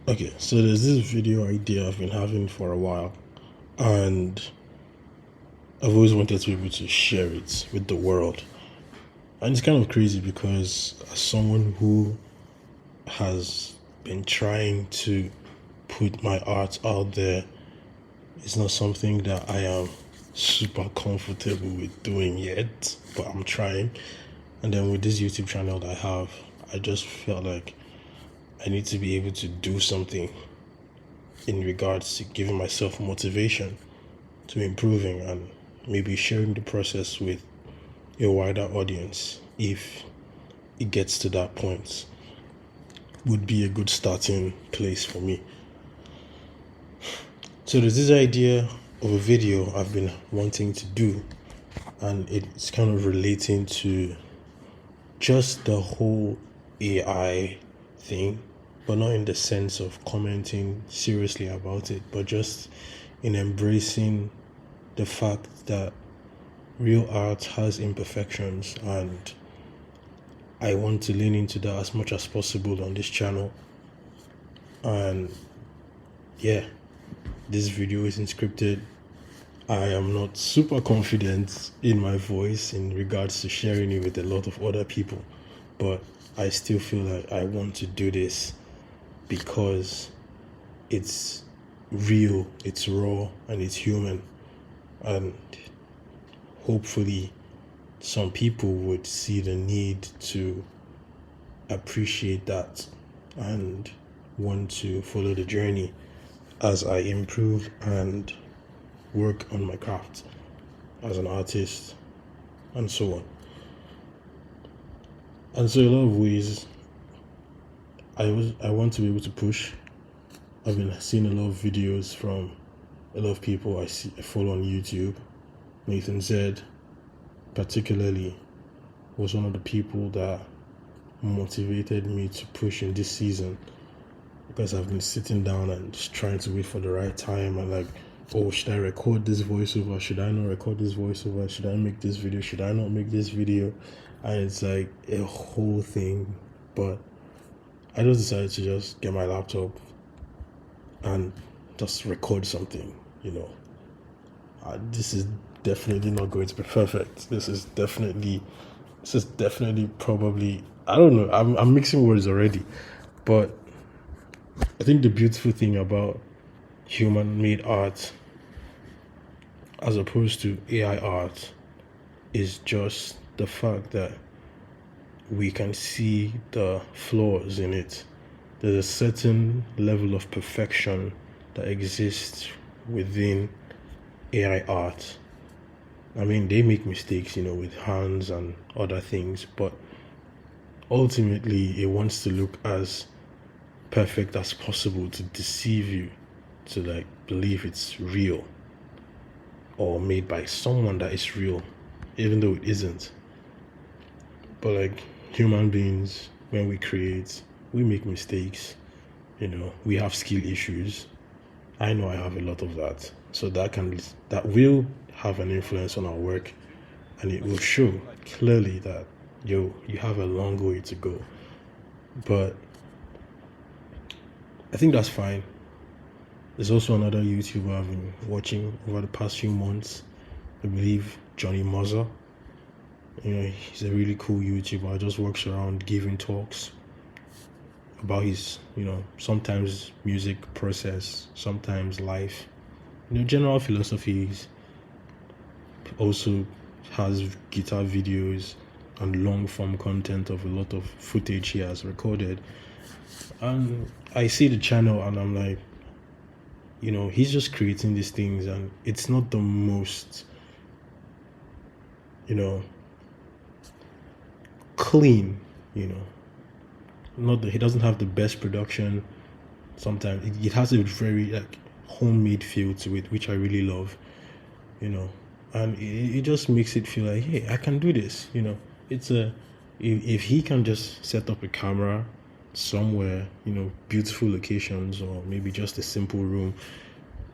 Okay, so there's this video idea I've been having for a while, and I've always wanted to be able to share it with the world. And it's kind of crazy because as someone who has been trying to put my art out there, it's not something that I am super comfortable with doing yet, but I'm trying. And then with this YouTube channel that I have, I just felt like I need to be able to do something in regards to giving myself motivation to improving and maybe sharing the process with a wider audience if it gets to that point would be a good starting place for me. So there's this idea of a video I've been wanting to do, and it's kind of relating to just the whole AI thing, but not in the sense of commenting seriously about it, but just in embracing the fact that real art has imperfections, and I want to lean into that as much as possible on this channel. And yeah, this video isn't scripted. I am not super confident in my voice in regards to sharing it with a lot of other people, but I still feel like I want to do this because it's real, it's raw, and it's human. And hopefully, some people would see the need to appreciate that and want to follow the journey as I improve and work on my craft as an artist and so on. And so, in a lot of ways, I want to be able to push. I've been seeing a lot of videos from a lot of people I follow on YouTube. Nathan Zed, particularly, was one of the people that motivated me to push in this season, because I've been sitting down and just trying to wait for the right time and like, oh, should I record this voiceover? Should I not record this voiceover? Should I make this video? Should I not make this video? And it's like a whole thing. But I just decided to just get my laptop and just record something, This is definitely not going to be perfect. This is definitely probably, I don't know, I'm mixing words already. But I think the beautiful thing about human-made art as opposed to AI art is just the fact that we can see the flaws in it. There's a certain level of perfection that exists within AI art. I mean, they make mistakes, with hands and other things, but ultimately it wants to look as perfect as possible to deceive you, to like believe it's real or made by someone that is real, even though it isn't. But like human beings, when we create, we make mistakes, we have skill issues. I know I have a lot of that. So that will have an influence on our work, and it will show clearly that you have a long way to go. But I think that's fine. There's also another YouTuber I've been watching over the past few months. I believe Jonny Mozza. He's a really cool YouTuber. Just works around giving talks about his, sometimes music process, sometimes life, general philosophies. Also has guitar videos and long form content of a lot of footage he has recorded. And I see the channel and I'm like, he's just creating these things, and it's not the most, clean, not that he doesn't have the best production. Sometimes it has a very like homemade feel to it, which I really love, and it just makes it feel like, hey, I can do this. It's if he can just set up a camera somewhere, beautiful locations, or maybe just a simple room,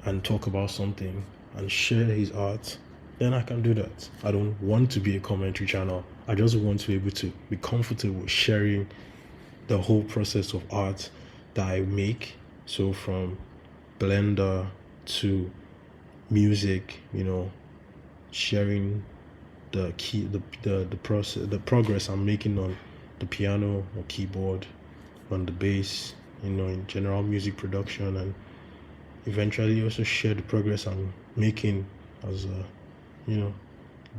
and talk about something and share his art, then I can do that. I don't want to be a commentary channel. I just want to be able to be comfortable sharing the whole process of art that I make So from Blender to music, sharing the progress I'm making on the piano or keyboard, on the bass, in general music production, and eventually also share the progress I'm making as a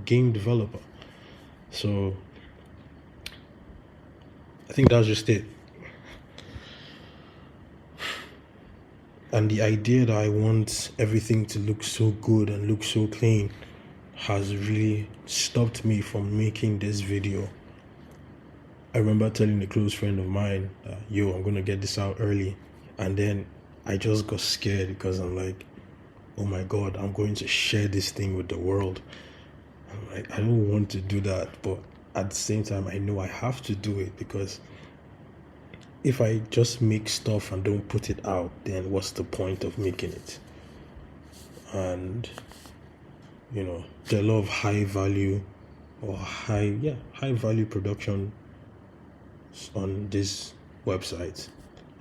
game developer. So I think that's just it. And the idea that I want everything to look so good and look so clean has really stopped me from making this video. I remember telling a close friend of mine, yo, I'm going to get this out early. And then I just got scared because I'm like, oh my God, I'm going to share this thing with the world. I'm like, I don't want to do that. But at the same time, I know I have to do it, because if I just make stuff and don't put it out, then what's the point of making it? And, there are a lot of high value production on this website.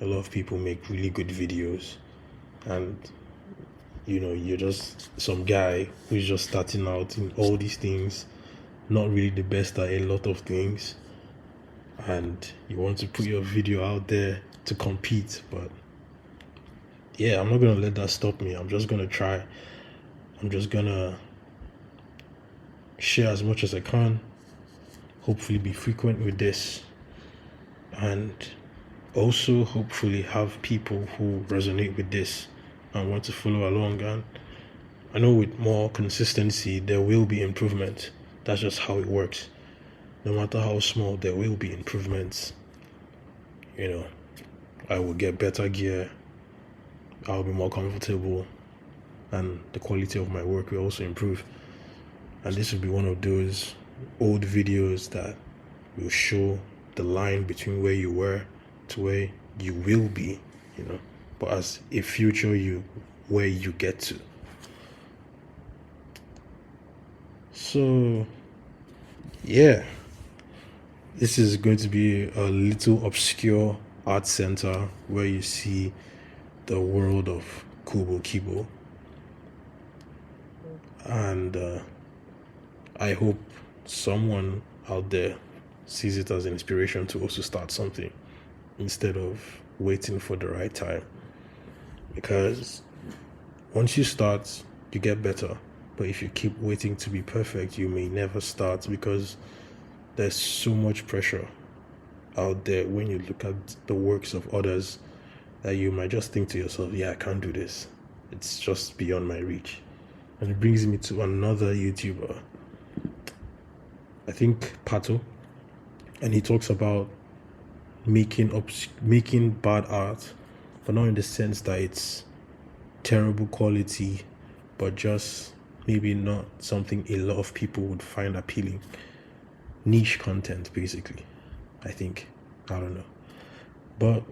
A lot of people make really good videos, and you're just some guy who's just starting out in all these things, not really the best at a lot of things, and you want to put your video out there to compete. But yeah, I'm not gonna let that stop me. I'm just gonna try. I'm just gonna share as much as I can, hopefully be frequent with this, and also hopefully have people who resonate with this and want to follow along. And I know with more consistency there will be improvement. That's just how it works. No matter how small, there will be improvements. I will get better gear, I'll be more comfortable, and the quality of my work will also improve. And this will be one of those old videos that will show the line between where you were to where you will be, but as a future you, where you get to. So yeah, this is going to be a little obscure art center where you see the world of Kubo Kibo. And I hope someone out there sees it as an inspiration to also start something instead of waiting for the right time. Because once you start, you get better. But if you keep waiting to be perfect, you may never start, because there's so much pressure out there when you look at the works of others that you might just think to yourself, yeah, I can't do this. It's just beyond my reach. And it brings me to another YouTuber, I think Pato, and he talks about making bad art, but not in the sense that it's terrible quality, but just maybe not something a lot of people would find appealing. Niche content, basically, I think. I don't know. But,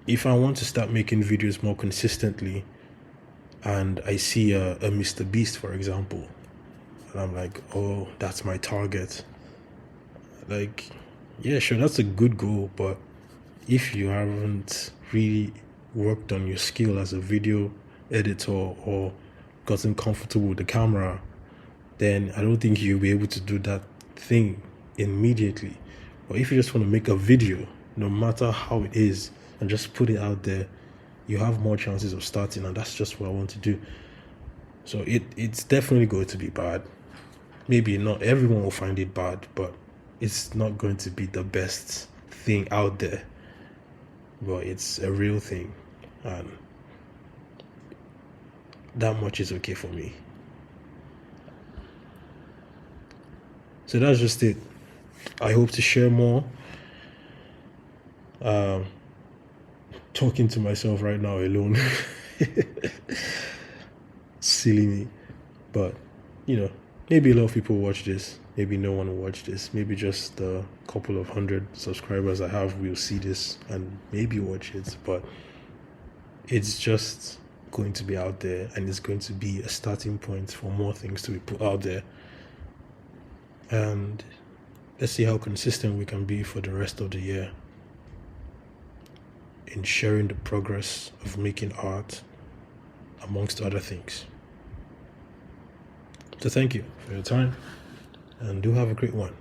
if I want to start making videos more consistently, and I see a Mr. Beast, for example, and I'm like, oh, that's my target. Like, yeah, sure, that's a good goal, but if you haven't really worked on your skill as a video editor or gotten comfortable with the camera, then I don't think you'll be able to do that thing immediately. But if you just want to make a video, no matter how it is, and just put it out there, you have more chances of starting, and that's just what I want to do. So it's definitely going to be bad. Maybe not everyone will find it bad, but it's not going to be the best thing out there. But it's a real thing, and that much is okay for me. So that's just it. I hope to share more. Talking to myself right now alone. Silly me. But, maybe a lot of people watch this. Maybe no one will watch this. Maybe just a couple of 100 subscribers I have will see this and maybe watch it. But it's just going to be out there, and it's going to be a starting point for more things to be put out there. And let's see how consistent we can be for the rest of the year. in sharing the progress of making art, amongst other things. So thank you for your time, and do have a great one.